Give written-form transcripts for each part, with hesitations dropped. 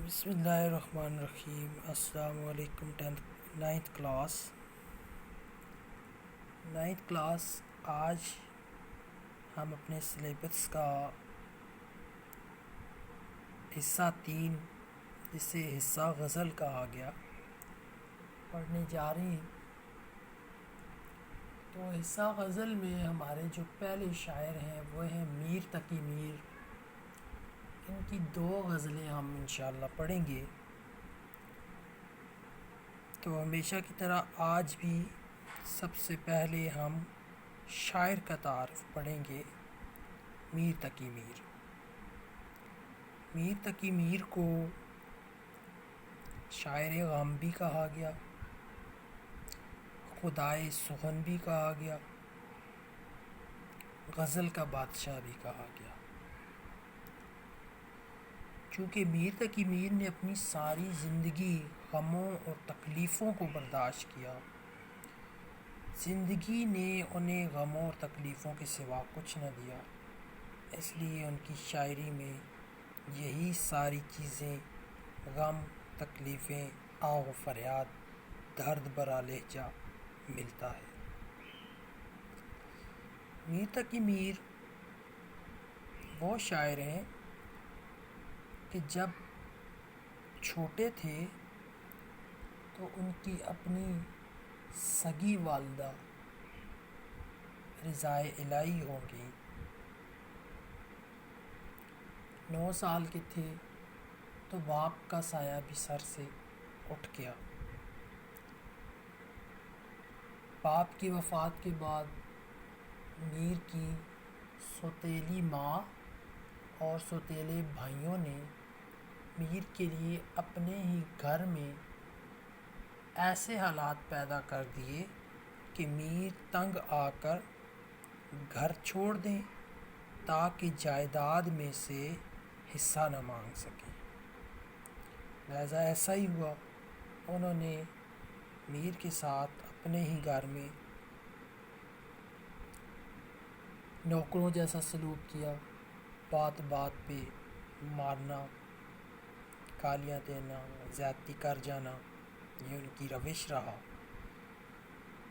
بسم اللہ الرحمن الرحیم۔ السلام علیکم۔ 9th کلاس آج ہم اپنے سلیبس کا حصہ 3 جسے حصہ غزل کہا گیا پڑھنے جا رہے ہیں۔ تو حصہ غزل میں ہمارے جو پہلے شاعر ہیں وہ ہیں میر تقی میر۔ ان کی 2 غزلیں ہم انشاءاللہ پڑھیں گے۔ تو ہمیشہ کی طرح آج بھی سب سے پہلے ہم شاعر کا تعارف پڑھیں گے، میر تقی میر۔ میر تقی میر کو شاعر غم بھی کہا گیا، خدائے سخن بھی کہا گیا، غزل کا بادشاہ بھی کہا گیا۔ چونکہ میر تقی میر نے اپنی ساری زندگی غموں اور تکلیفوں کو برداشت کیا، زندگی نے انہیں غموں اور تکلیفوں کے سوا کچھ نہ دیا، اس لیے ان کی شاعری میں یہی ساری چیزیں، غم، تکلیفیں، آہ و فریاد، درد بھرا لہجہ ملتا ہے۔ میر تقی میر وہ شاعر ہیں کہ جب چھوٹے تھے تو ان کی اپنی سگی والدہ رضائے الہی ہو گئی۔ 9 سال کے تھے تو باپ کا سایہ بھی سر سے اٹھ گیا۔ باپ کی وفات کے بعد میر کی سوتیلی ماں اور سوتیلے بھائیوں نے میر کے لیے اپنے ہی گھر میں ایسے حالات پیدا کر دیے کہ میر تنگ آ کر گھر چھوڑ دیں تاکہ جائیداد میں سے حصہ نہ مانگ سکیں۔ لہذا ایسا ہی ہوا، انہوں نے میر کے ساتھ اپنے ہی گھر میں نوکروں جیسا سلوک کیا، بات بات پہ مارنا، گالیاں دینا، زیادتی کر جانا، یہ ان کی روش رہا۔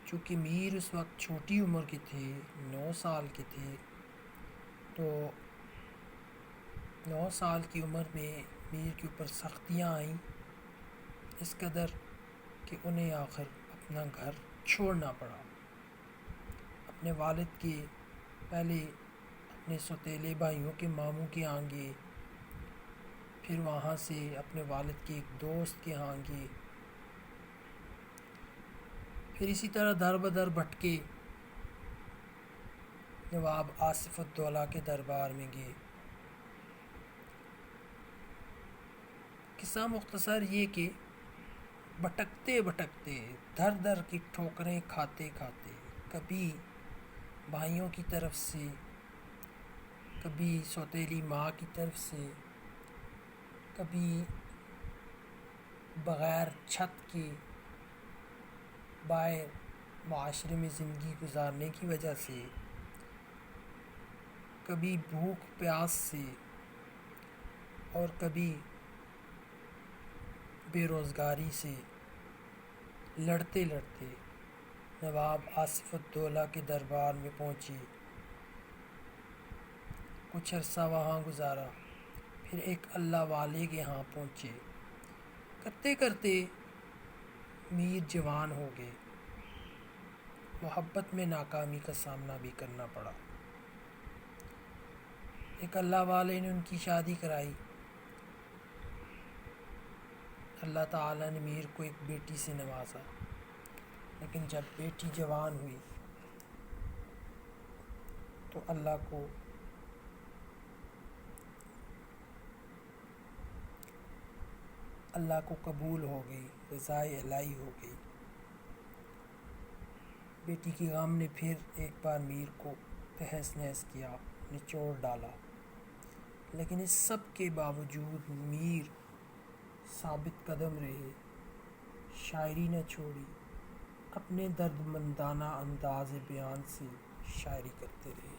چونکہ میر اس وقت چھوٹی عمر کے تھے، 9 سال کے تھے، تو 9 سال کی عمر میں میر کے اوپر سختیاں آئیں، اس قدر کہ انہیں آخر اپنا گھر چھوڑنا پڑا۔ اپنے والد کے پہلے اپنے سوتیلے بھائیوں کے ماموں کے ہاں گئے، پھر وہاں سے اپنے والد کے ایک دوست کے ہاں گئے، پھر اسی طرح در بدر بھٹکے نواب آصف الدولہ کے دربار میں گئے۔ قصہ مختصر یہ کہ بھٹکتے بھٹکتے، در در کی ٹھوکریں کھاتے کھاتے، کبھی بھائیوں کی طرف سے، کبھی سوتیلی ماں کی طرف سے، کبھی بغیر چھت کے باہر معاشرے میں زندگی گزارنے کی وجہ سے، کبھی بھوک پیاس سے، اور کبھی بے روزگاری سے لڑتے لڑتے نواب آصف الدولہ کے دربار میں پہنچے، کچھ عرصہ وہاں گزارا، پھر ایک اللہ والے کے ہاں پہنچے۔ کرتے کرتے میر جوان ہو گئے، محبت میں ناکامی کا سامنا بھی کرنا پڑا۔ ایک اللہ والے نے ان کی شادی کرائی، اللہ تعالیٰ نے میر کو ایک بیٹی سے نوازا، لیکن جب بیٹی جوان ہوئی تو اللہ کو قبول ہو گئی، رضائے الہی ہو گئی۔ بیٹی کی غم نے پھر ایک بار میر کو تہس نہس کیا، نچوڑ ڈالا، لیکن اس سب کے باوجود میر ثابت قدم رہے، شاعری نہ چھوڑی، اپنے درد مندانہ انداز بیان سے شاعری کرتے رہے۔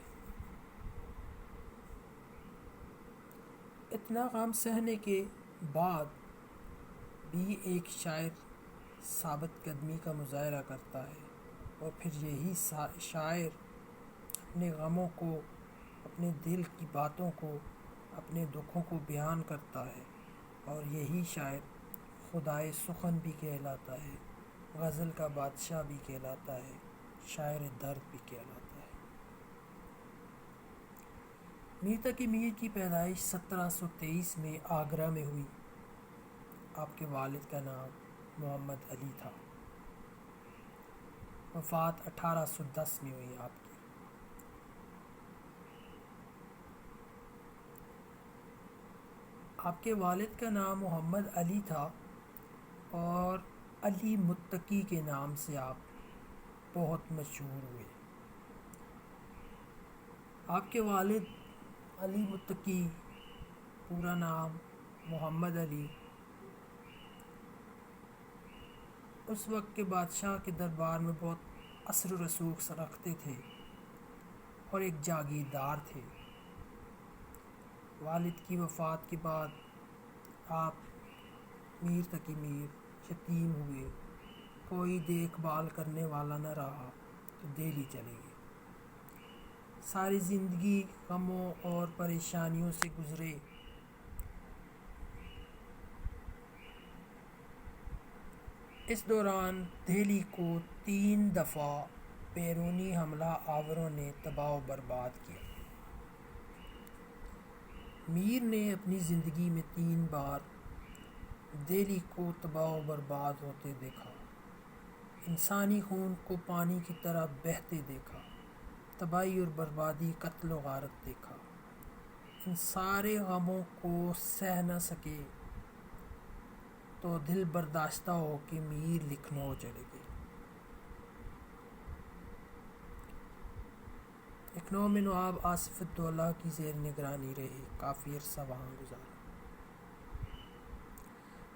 اتنا غم سہنے کے بعد بھی ایک شاعر ثابت قدمی کا مظاہرہ کرتا ہے، اور پھر یہی شاعر اپنے غموں کو، اپنے دل کی باتوں کو، اپنے دکھوں کو بیان کرتا ہے، اور یہی شاعر خدائے سخن بھی کہلاتا ہے، غزل کا بادشاہ بھی کہلاتا ہے، شاعر درد بھی کہلاتا ہے۔ میر تقی میر کی پیدائش 1723 میں آگرہ میں ہوئی۔ آپ کے والد کا نام محمد علی تھا۔ وفات 1810 میں ہوئی آپ کی۔ آپ کے والد کا نام محمد علی تھا، اور علی متقی کے نام سے آپ بہت مشہور ہوئے۔ آپ کے والد علی متقی، پورا نام محمد علی، اس وقت کے بادشاہ کے دربار میں بہت اثر و رسوخ رکھتے تھے اور ایک جاگیردار تھے۔ والد کی وفات کے بعد آپ میر تقی میر یتیم ہوئے، کوئی دیکھ بھال کرنے والا نہ رہا تو دہلی چلے گئے۔ ساری زندگی غموں اور پریشانیوں سے گزرے۔ اس دوران دہلی کو 3 دفعہ بیرونی حملہ آوروں نے تباہ و برباد کیا۔ میر نے اپنی زندگی میں 3 بار دہلی کو تباہ و برباد ہوتے دیکھا، انسانی خون کو پانی کی طرح بہتے دیکھا، تباہی اور بربادی، قتل و غارت دیکھا۔ ان سارے غموں کو سہ نہ سکے تو دل برداشتہ ہو کے میر لکھنؤ چلے گئے۔ لکھنؤ میں نواب آصف الدولہ کی زیر نگرانی رہے، کافی عرصہ وہاں گزارا۔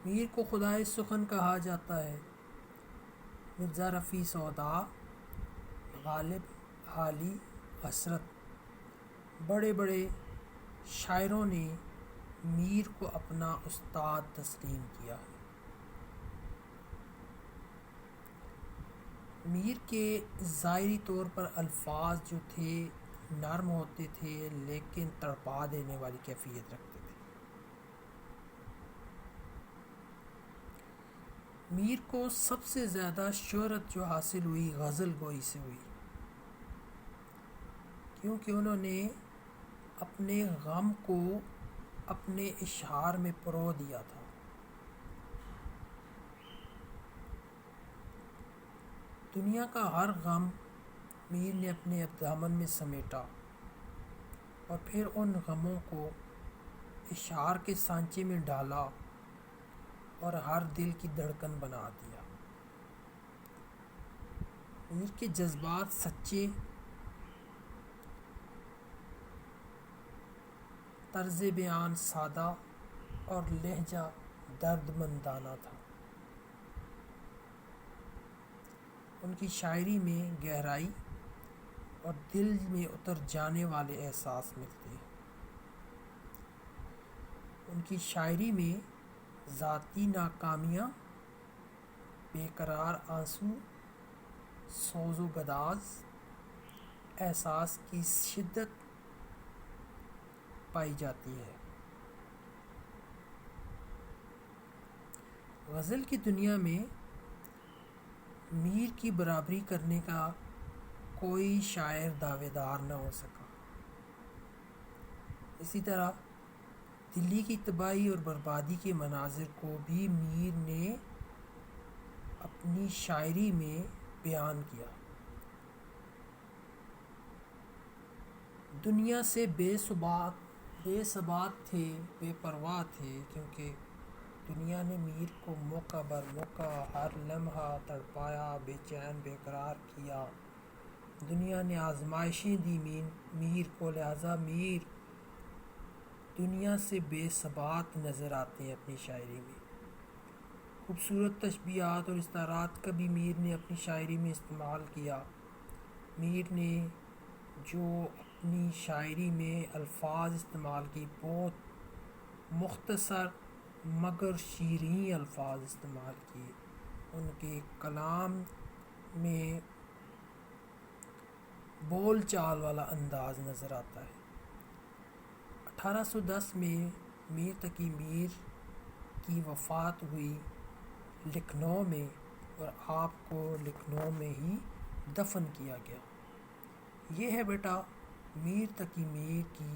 میر کو خدائے سخن کہا جاتا ہے۔ مرزا رفیع سودا، غالب، حالی، حسرت، بڑے بڑے شاعروں نے میر کو اپنا استاد تسلیم کیا ہے۔ میر کے ظاہری طور پر الفاظ جو تھے نرم ہوتے تھے، لیکن تڑپا دینے والی کیفیت رکھتے تھے۔ میر کو سب سے زیادہ شہرت جو حاصل ہوئی غزل گوئی سے ہوئی، کیونکہ انہوں نے اپنے غم کو اپنے اشعار میں پرو دیا تھا۔ دنیا کا ہر غم میر نے اپنے دامن میں سمیٹا، اور پھر ان غموں کو اشعار کے سانچے میں ڈالا اور ہر دل کی دھڑکن بنا دیا۔ میر کے جذبات سچے، طرز بیان سادہ، اور لہجہ درد مندانہ تھا۔ ان کی شاعری میں گہرائی اور دل میں اتر جانے والے احساس ملتے ہیں۔ ان کی شاعری میں ذاتی ناکامیاں، بے قرار آنسو، سوز و گداز، احساس کی شدت پائی جاتی ہے۔ غزل کی دنیا میں میر کی برابری کرنے کا کوئی شاعر دعوے دار نہ ہو سکا۔ اسی طرح دلی کی تباہی اور بربادی کے مناظر کو بھی میر نے اپنی شاعری میں بیان کیا۔ دنیا سے بے ثبات تھے، بے پرواہ تھے، کیونکہ دنیا نے میر کو موقع بر موقع ہر لمحہ تڑپایا، بے چین بے قرار کیا۔ دنیا نے آزمائشیں دی میر کو، لہٰذا میر دنیا سے بے ثبات نظر آتے ہیں اپنی شاعری میں۔ خوبصورت تشبیہات اور استعارات کا بھی میر نے اپنی شاعری میں استعمال کیا۔ میر نے جو اپنی شاعری میں الفاظ استعمال کی، بہت مختصر مگر شیریں الفاظ استعمال کیے، ان کے کلام میں بول چال والا انداز نظر آتا ہے۔ 1810 میں میر تقی میر کی وفات ہوئی لکھنؤ میں، اور آپ کو لکھنؤ میں ہی دفن کیا گیا۔ یہ ہے بیٹا میر تقی میر کی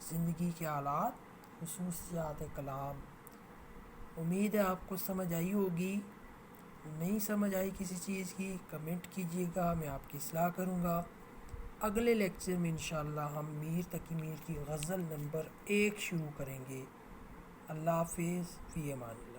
زندگی کے حالات، خصوصیات کلام۔ امید ہے آپ کو سمجھ آئی ہوگی۔ نہیں سمجھ آئی کسی چیز کی کمنٹ کیجیے گا، میں آپ کی اصلاح کروں گا۔ اگلے لیکچر میں انشاءاللہ ہم میر تقی میر کی غزل نمبر 1 شروع کریں گے۔ اللہ حافظ، فی امان اللہ۔